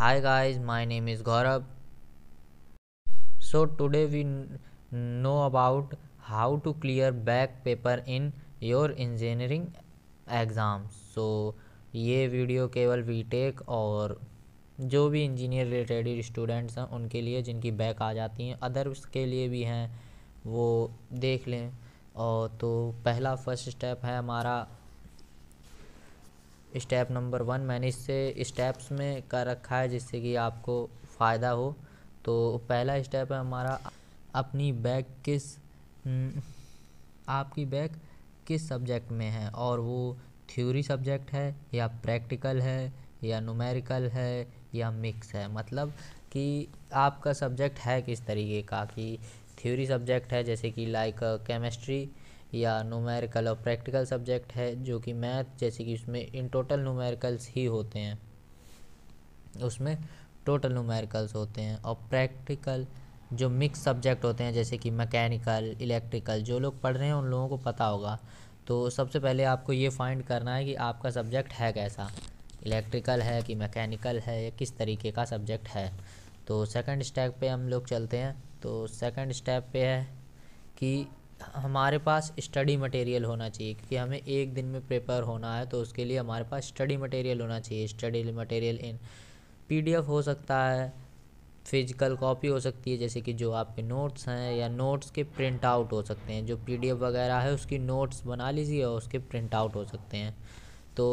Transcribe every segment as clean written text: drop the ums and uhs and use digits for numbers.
Hi guys, my name is Gaurav. So today we know about how to clear back paper in your engineering exams. ये video केवल BTech और जो भी engineer related students हैं उनके लिए जिनकी बैक आ जाती हैं, अदर्स के लिए भी हैं, वो देख लें। और तो पहला फर्स्ट स्टेप है हमारा स्टेप नंबर 1। मैंने इससे स्टेप्स में कर रखा है जिससे कि आपको फ़ायदा हो। तो पहला स्टेप है हमारा अपनी बैक आपकी बैक किस सब्जेक्ट में है, और वो थ्योरी सब्जेक्ट है या प्रैक्टिकल है या न्यूमेरिकल है या मिक्स है। मतलब कि आपका सब्जेक्ट है किस तरीके का, कि थ्योरी सब्जेक्ट है जैसे कि लाइक केमिस्ट्री, या न्यूमेरिकल और प्रैक्टिकल सब्जेक्ट है जो कि मैथ, जैसे कि उसमें इन टोटल न्यूमेरिकल्स ही होते हैं, उसमें टोटल न्यूमेरिकल्स होते हैं। और प्रैक्टिकल जो मिक्स सब्जेक्ट होते हैं जैसे कि मैकेनिकल, इलेक्ट्रिकल, जो लोग पढ़ रहे हैं उन लोगों को पता होगा। तो सबसे पहले आपको ये फाइंड करना है कि आपका सब्जेक्ट है कैसा, इलेक्ट्रिकल है कि मैकेनिकल है या किस तरीके का सब्जेक्ट है। तो सेकंड स्टेप पे हम लोग चलते हैं। तो सेकंड स्टेप पे है कि हमारे पास स्टडी मटेरियल होना चाहिए, क्योंकि हमें एक दिन में पेपर होना है, तो उसके लिए हमारे पास स्टडी मटेरियल होना चाहिए। स्टडी मटेरियल इन पीडीएफ हो सकता है, फिजिकल कॉपी हो सकती है जैसे कि जो आपके नोट्स हैं, या नोट्स के प्रिंट आउट हो सकते हैं। जो पीडीएफ वगैरह है उसकी नोट्स बना लीजिए और उसके प्रिंट आउट हो सकते हैं। तो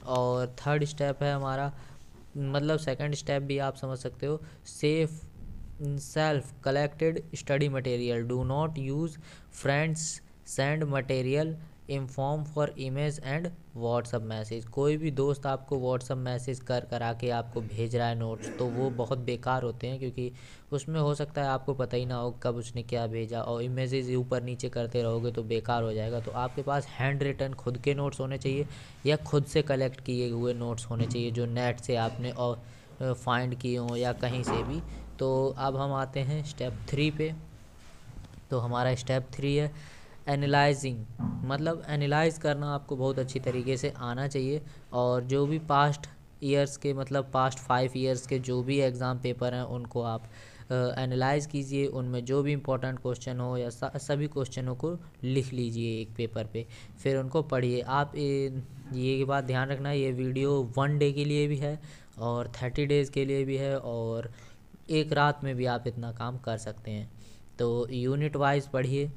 और थर्ड स्टेप है हमारा, मतलब सेकंड स्टेप भी आप समझ सकते हो, safe self collected study material, do not use friends send material in form for image and WhatsApp message. कोई भी दोस्त आपको व्हाट्सअप मैसेज करा के आपको भेज रहा है नोट्स, तो वो बहुत बेकार होते हैं, क्योंकि उसमें हो सकता है आपको पता ही ना हो कब उसने क्या भेजा, और इमेजेस ऊपर नीचे करते रहोगे तो बेकार हो जाएगा। तो आपके पास हैंड रिटन खुद के नोट्स होने चाहिए, या खुद से कलेक्ट किए हुए नोट्स होने चाहिए जो नेट से आपने और फाइंड किए हों या कहीं से भी। तो अब हम आते हैं स्टेप 3 पे। तो हमारा स्टेप 3 है एनालाइजिंग, मतलब एनालाइज करना आपको बहुत अच्छी तरीके से आना चाहिए। और जो भी पास्ट ईयर्स के, मतलब पास्ट 5 ईयर्स के जो भी एग्ज़ाम पेपर हैं उनको आप एनालाइज़ कीजिए। उनमें जो भी इम्पोर्टेंट क्वेश्चन हो या सभी क्वेश्चनों को लिख लीजिए एक पेपर पे, फिर उनको पढ़िए। आप ये बात ध्यान रखना, ये वीडियो 1 डे के लिए भी है और 30 डेज़ के लिए भी है, और एक रात में भी आप इतना काम कर सकते हैं। तो यूनिट वाइज पढ़िए,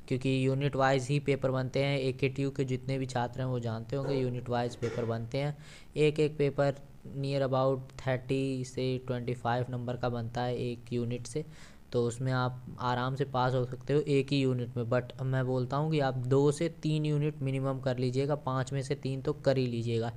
क्योंकि यूनिट वाइज ही पेपर बनते हैं। AKTU के जितने भी छात्र हैं वो जानते होंगे यूनिट वाइज पेपर बनते हैं। एक एक पेपर नियर अबाउट 30 से 25 नंबर का बनता है एक यूनिट से। तो उसमें आप आराम से पास हो सकते हो एक ही यूनिट में। बट मैं बोलता हूँ कि आप 2 से 3 यूनिट मिनिमम कर लीजिएगा, 5 में से 3 तो कर ही लीजिएगा।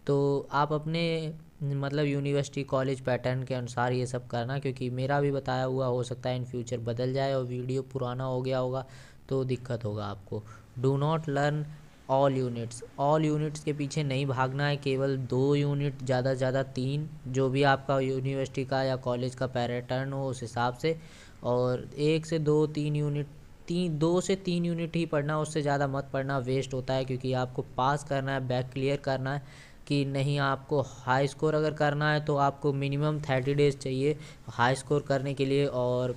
तो आप अपने मतलब यूनिवर्सिटी कॉलेज पैटर्न के अनुसार ये सब करना, क्योंकि मेरा भी बताया हुआ हो सकता है इन फ्यूचर बदल जाए और वीडियो पुराना हो गया होगा तो दिक्कत होगा आपको। Do not learn all units के पीछे नहीं भागना है, केवल 2 यूनिट, ज़्यादा से ज़्यादा 3, जो भी आपका यूनिवर्सिटी का या कॉलेज का पैटर्न हो उस हिसाब से। और 1 से 2 3 यूनिट, 2 से 3 यूनिट ही पढ़ना, उससे ज़्यादा मत पढ़ना, वेस्ट होता है। क्योंकि आपको पास करना है, बैक क्लियर करना है कि नहीं। आपको हाई स्कोर अगर करना है तो आपको मिनिमम 30 डेज़ चाहिए हाई स्कोर करने के लिए, और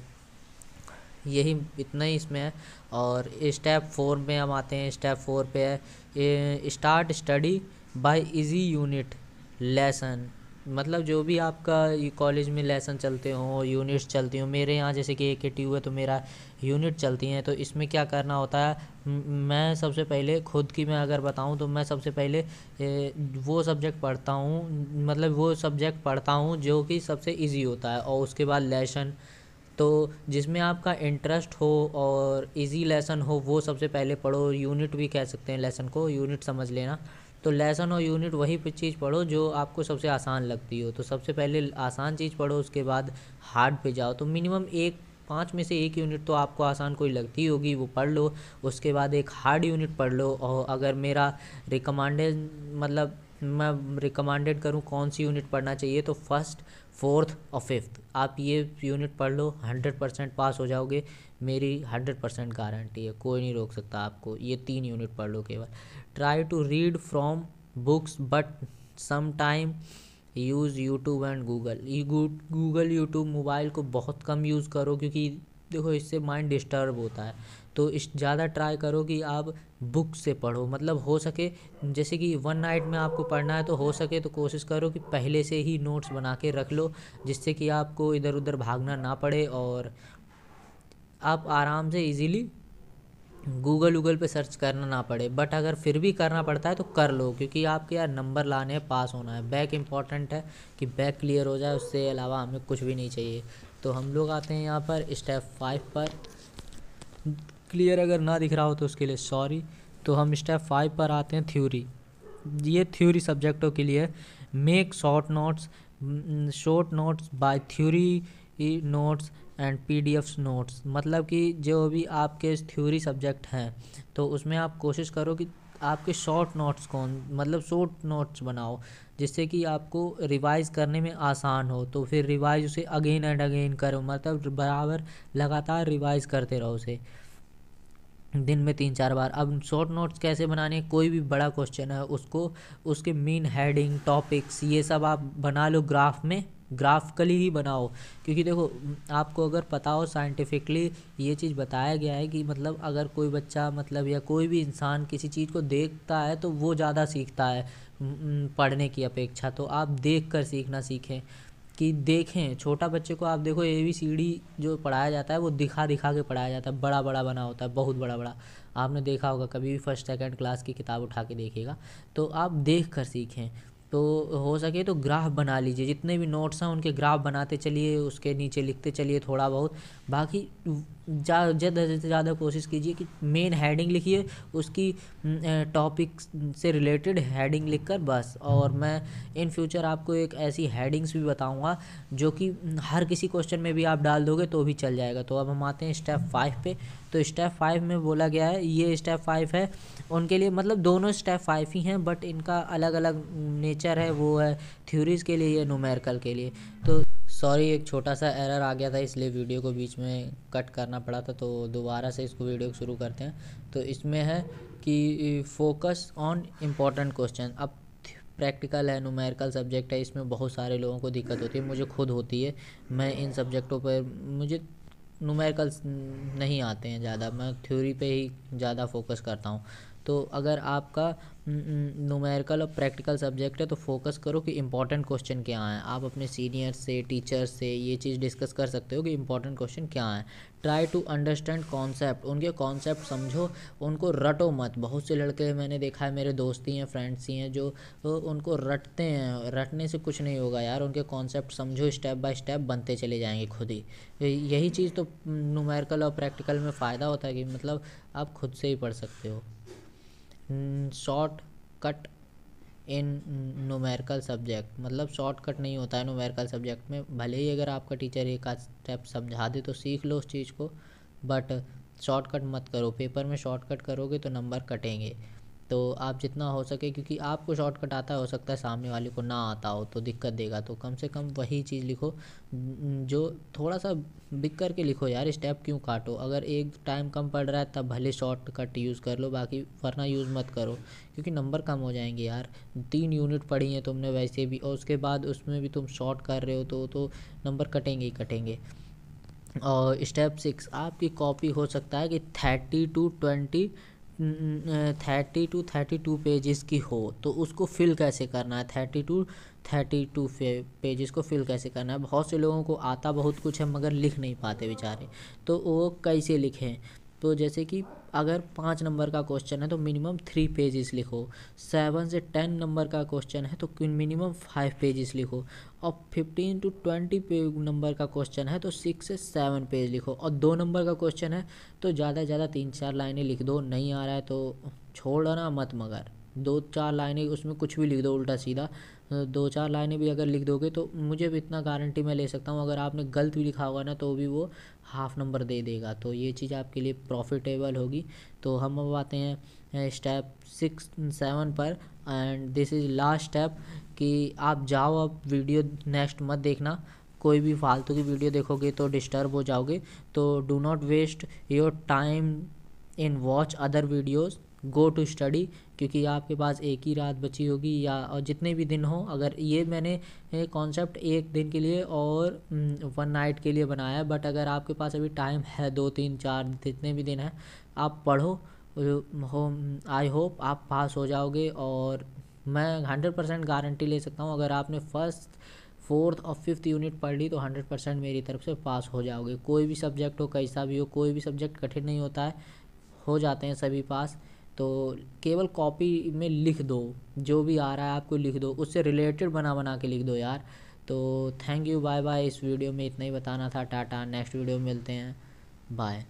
यही इतना ही इसमें है। और स्टेप 4 में हम आते हैं। स्टेप 4 पे है start study bye easy unit lesson. मतलब जो भी आपका कॉलेज में लेसन चलते हों, यूनिट्स चलती हों, मेरे यहाँ जैसे कि AKTU है तो मेरा यूनिट चलती हैं। तो इसमें क्या करना होता है, मैं सबसे पहले खुद की मैं अगर बताऊं तो मैं सबसे पहले वो सब्जेक्ट पढ़ता हूँ, मतलब वो सब्जेक्ट पढ़ता हूँ जो कि सबसे इजी होता है, और उसके बाद लेसन। तो जिसमें आपका इंटरेस्ट हो और इजी लेसन हो वो सबसे पहले पढ़ो। यूनिट भी कह सकते हैं लेसन को, यूनिट समझ लेना। तो लेसन और यूनिट वही चीज़ पढ़ो जो आपको सबसे आसान लगती हो। तो सबसे पहले आसान चीज़ पढ़ो, उसके बाद हार्ड पे जाओ। तो मिनिमम 5 में से 1 यूनिट तो आपको आसान कोई लगती होगी, वो पढ़ लो। उसके बाद एक हार्ड यूनिट पढ़ लो। और अगर मेरा रिकमेंडेड, मतलब मैं रिकमेंडेड करूँ कौन सी यूनिट पढ़ना चाहिए, तो फर्स्ट, फोर्थ और फिफ्थ आप ये यूनिट पढ़ लो, 100% पास हो जाओगे। मेरी 100% गारंटी है, कोई नहीं रोक सकता आपको। ये 3 यूनिट पढ़ लो केवल। Try to read from books but some time use YouTube and Google. Google YouTube mobile को बहुत कम यूज़ करो, क्योंकि देखो इससे माइंड डिस्टर्ब होता है। तो इस ज़्यादा ट्राई करो कि आप बुक से पढ़ो, मतलब हो सके जैसे कि वन नाइट में आपको पढ़ना है तो हो सके तो कोशिश करो कि पहले से ही नोट्स बना के रख लो, जिससे कि आपको इधर उधर भागना ना पड़े और आप आराम से इजीली गूगल पे सर्च करना ना पड़े। बट अगर फिर भी करना पड़ता है तो कर लो, क्योंकि आपके यार नंबर लाने हैं, पास होना है। बैक इम्पॉर्टेंट है कि बैक क्लियर हो जाए, उससे अलावा हमें कुछ भी नहीं चाहिए। तो हम लोग आते हैं यहाँ पर स्टेप 5 पर। क्लियर अगर ना दिख रहा हो तो उसके लिए सॉरी। तो हम स्टेप 5 पर आते हैं, थ्योरी। ये थ्योरी सब्जेक्टों के लिए make short notes by theory notes and PDF notes. मतलब कि जो भी आपके थ्योरी सब्जेक्ट हैं तो उसमें आप कोशिश करो कि आपके शॉर्ट नोट्स बनाओ, जिससे कि आपको रिवाइज़ करने में आसान हो। तो फिर रिवाइज़ उसे अगेन एंड अगेन करो, मतलब बराबर लगातार रिवाइज़ करते रहो उसे, दिन में 3-4 बार। अब शॉर्ट नोट्स कैसे बनाने, कोई भी बड़ा क्वेश्चन है उसको उसके मेन हेडिंग टॉपिक्स ये सब आप बना लो ग्राफ में, ग्राफिकली ही बनाओ। क्योंकि देखो आपको अगर पता हो साइंटिफिकली ये चीज़ बताया गया है कि मतलब अगर कोई बच्चा मतलब या कोई भी इंसान किसी चीज़ को देखता है तो वो ज़्यादा सीखता है पढ़ने की अपेक्षा। तो आप देख कर सीखना सीखें, कि देखें। छोटा बच्चे को आप देखो ABCD जो पढ़ाया जाता है वो दिखा दिखा के पढ़ाया जाता है, बड़ा बड़ा बना होता है, बहुत बड़ा बड़ा। आपने देखा होगा, कभी भी फर्स्ट सेकंड क्लास की किताब उठा के देखिएगा। तो आप देख कर सीखें। तो हो सके तो ग्राफ बना लीजिए, जितने भी नोट्स हैं उनके ग्राफ बनाते चलिए, उसके नीचे लिखते चलिए थोड़ा बहुत। बाकी ज़्यादा से ज़्यादा कोशिश कीजिए कि मेन हेडिंग लिखिए, उसकी टॉपिक से रिलेटेड हेडिंग लिखकर बस। और मैं इन फ्यूचर आपको एक ऐसी हेडिंग्स भी बताऊंगा जो कि हर किसी क्वेश्चन में भी आप डाल दोगे तो भी चल जाएगा। तो अब हम आते हैं स्टेप 5 पे। तो स्टेप 5 में बोला गया है, ये स्टेप 5 है उनके लिए, मतलब दोनों स्टेप 5 ही हैं बट इनका अलग अलग नेचर है। वो है थ्योरीज़ के लिए, ये न्यूमेरिकल के लिए। तो सॉरी, एक छोटा सा एरर आ गया था इसलिए वीडियो को बीच में कट करना पड़ा था। तो दोबारा से इसको वीडियो को शुरू करते हैं। तो इसमें है कि फोकस ऑन इम्पॉर्टेंट क्वेश्चन। अब प्रैक्टिकल है, न्यूमेरिकल सब्जेक्ट है, इसमें बहुत सारे लोगों को दिक्कत होती है, मुझे खुद होती है। मैं इन सब्जेक्टों पर मुझे न्यूमेरिकल्स नहीं आते हैं ज़्यादा, मैं थ्योरी पे ही ज़्यादा फोकस करता हूँ। तो अगर आपका न्यूमेरिकल और प्रैक्टिकल सब्जेक्ट है तो फोकस करो कि इंपॉर्टेंट क्वेश्चन क्या हैं। आप अपने सीनियर से, टीचर से ये चीज़ डिस्कस कर सकते हो कि इंपॉर्टेंट क्वेश्चन क्या हैं। ट्राई टू अंडरस्टैंड कॉन्सेप्ट, उनके कॉन्सेप्ट समझो, उनको रटो मत। बहुत से लड़के मैंने देखा है, मेरे दोस्त ही हैं, फ्रेंड्स ही हैं, जो उनको रटते हैं। रटने से कुछ नहीं होगा यार, उनके कॉन्सेप्ट समझो, स्टेप बाय स्टेप बनते चले जाएंगे खुद ही। यही चीज़ तो न्यूमेरिकल और प्रैक्टिकल में फ़ायदा होता है कि मतलब आप खुद से ही पढ़ सकते हो। Short cut in numerical subject, मतलब शॉर्टकट नहीं होता है न्यूमेरिकल सब्जेक्ट में। भले ही अगर आपका टीचर एक आध स्टेप समझा दे तो सीख लो उस चीज़ को, बट शॉर्टकट मत करो। पेपर में शॉर्टकट करोगे तो नंबर कटेंगे। तो आप जितना हो सके, क्योंकि आपको शॉर्टकट आता है, हो सकता है सामने वाले को ना आता हो तो दिक्कत देगा। तो कम से कम वही चीज़ लिखो जो थोड़ा सा बिक करके लिखो यार, स्टेप क्यों काटो। अगर एक टाइम कम पड़ रहा है तब भले शॉर्टकट यूज़ कर लो, बाकी वरना यूज़ मत करो, क्योंकि नंबर कम हो जाएंगे यार। 3 यूनिट पढ़ी हैं तुमने वैसे भी, और उसके बाद उसमें भी तुम शॉर्ट कर रहे हो तो नंबर कटेंगे ही कटेंगे। और स्टेप 6, आपकी कॉपी हो सकता है कि 30 to 32 पेजेस की हो। तो उसको फिल कैसे करना है, 32 पेजेस को फिल कैसे करना है। बहुत से लोगों को आता बहुत कुछ है मगर लिख नहीं पाते बेचारे, तो वो कैसे लिखें। तो जैसे कि अगर 5 नंबर का क्वेश्चन है तो मिनिमम 3 पेजेस लिखो। 7 से 10 नंबर का क्वेश्चन है तो मिनिमम 5 पेजेस लिखो। और 15 to 20 नंबर का क्वेश्चन है तो 6 से 7 पेज लिखो। और 2 नंबर का क्वेश्चन है तो ज़्यादा से ज़्यादा 3-4 लाइनें लिख दो। नहीं आ रहा है तो छोड़ना मत, मगर 2-4 लाइनें उसमें कुछ भी लिख दो उल्टा सीधा। 2-4 लाइनें भी अगर लिख दोगे तो मुझे भी इतना गारंटी मैं ले सकता हूँ, अगर आपने गलत भी लिखा होगा ना तो भी वो हाफ नंबर दे देगा। तो ये चीज़ आपके लिए प्रॉफिटेबल होगी। तो हम अब आते हैं स्टेप 6-7 पर, and this is last step कि आप जाओ अब वीडियो नेक्स्ट मत देखना। कोई भी फालतू की वीडियो देखोगे तो डिस्टर्ब हो जाओगे। तो do not waste your time in watch other videos go to study, क्योंकि आपके पास एक ही रात बची होगी या और जितने भी दिन हो। अगर ये मैंने कॉन्सेप्ट एक दिन के लिए और 1 नाइट के लिए बनाया है, बट अगर आपके पास अभी टाइम है 2 3 4 जितने भी दिन हैं, आप पढ़ो। हो आई होप आप पास हो जाओगे, और मैं 100% गारंटी ले सकता हूँ अगर आपने फर्स्ट 4th और 5th यूनिट पढ़ ली तो 100% मेरी तरफ से पास हो जाओगे। कोई भी सब्जेक्ट हो, कैसा भी हो, कोई भी सब्जेक्ट कठिन नहीं होता है, हो जाते हैं सभी पास। तो केवल कॉपी में लिख दो, जो भी आ रहा है आपको लिख दो, उससे रिलेटेड बना बना के लिख दो यार। तो थैंक यू, बाय बाय। इस वीडियो में इतना ही बताना था। टाटा, नेक्स्ट वीडियो में मिलते हैं, बाय।